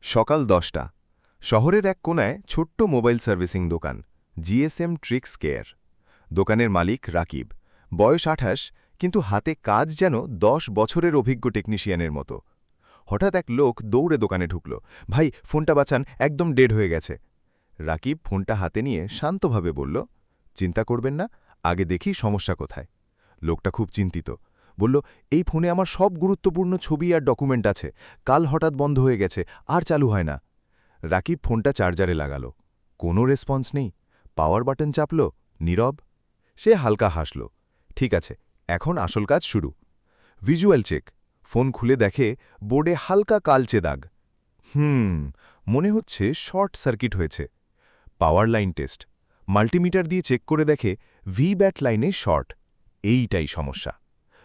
সকাল 10টা। শহরের এক কোনায় ছোট্ট মোবাইল সার্ভিসিং দোকান, জিএসএম ট্রিক্স কেয়ার। দোকানের মালিক রাকিব, বয়স 28, কিন্তু হাতে কাজ যেন 10 বছরের অভিজ্ঞ টেকনিশিয়ানের মতো। হঠাৎ এক লোক দৌড়ে দোকানে ঢুকল। ভাই, ফোনটা বাঁচান, একদম ডেড হয়ে গেছে। রাকিব ফোনটা হাতে নিয়ে শান্তভাবে বলল, চিন্তা করবেন না, আগে দেখি সমস্যা কোথায়। লোকটা খুব চিন্তিত, বলল, এই ফোনে আমার সব গুরুত্বপূর্ণ ছবি আর ডকুমেন্ট আছে, কাল হঠাৎ বন্ধ হয়ে গেছে, আর চালু হয় না। রাকিব ফোনটা চার্জারে লাগাল, কোনো রেসপন্স নেই। পাওয়ার বাটন চাপল, নীরব। সে হালকা হাসল। ঠিক আছে, এখন আসল কাজ শুরু। Visual check. ফোন খুলে দেখে বোর্ডে হালকা কালচে দাগ। মনে হচ্ছে শর্ট সার্কিট হয়েছে। পাওয়ার লাইন টেস্ট। মাল্টিমিটার দিয়ে চেক করে দেখে ভি-ব্যাট লাইনে শর্ট। এইটাই সমস্যা।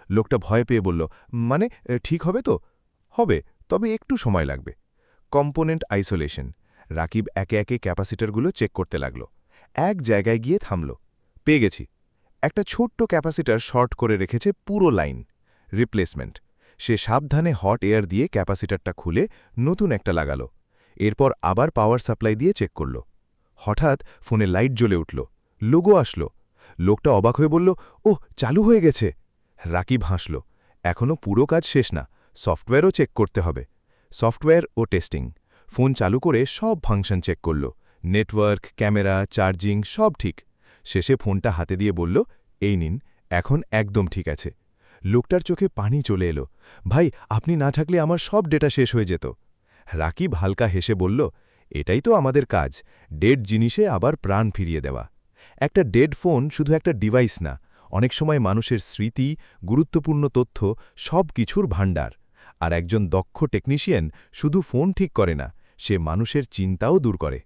লোকটা ভয় পেয়ে বলল, মানে ঠিক হবে তো? হবে, তবে একটু সময় লাগবে। Component isolation. রাকিব একে একে ক্যাপাসিটারগুলো চেক করতে লাগল। এক জায়গায় গিয়ে থামল। পেয়ে গেছি। একটা ছোট্ট ক্যাপাসিটার শর্ট করে রেখেছে পুরো লাইন। রিপ্লেসমেন্ট। সে সাবধানে হট এয়ার দিয়ে ক্যাপাসিটারটা খুলে নতুন একটা লাগালো। এরপর আবার পাওয়ার সাপ্লাই দিয়ে চেক করল। হঠাৎ ফোনে লাইট জ্বলে উঠল, লোগো আসলো। লোকটা অবাক হয়ে বলল, ওহ, চালু হয়ে গেছে। রাকিব হাসল। এখনও পুরো কাজ শেষ না, সফটওয়্যারও চেক করতে হবে। সফটওয়্যার ও টেস্টিং। ফোন চালু করে সব ফাংশন চেক করল, নেটওয়ার্ক, ক্যামেরা, চার্জিং সব ঠিক। শেষে ফোনটা হাতে দিয়ে বলল, এই নিন, এখন একদম ঠিক আছে। লোকটার চোখে পানি চলে এলো। ভাই, আপনি না থাকলে আমার সব ডেটা শেষ হয়ে যেত। রাকিব হালকা হেসে বলল, এটাই তো আমাদের কাজ, ডেড জিনিসে আবার প্রাণ ফিরিয়ে দেওয়া। একটা ডেড ফোন শুধু একটা ডিভাইস না, অনেক সময় মানুষের স্মৃতি, গুরুত্বপূর্ণ তথ্য, সব কিছুর ভাণ্ডার। আর একজন দক্ষ টেকনিশিয়ান শুধু ফোন ঠিক করে না, সে মানুষের চিন্তাও দূর করে।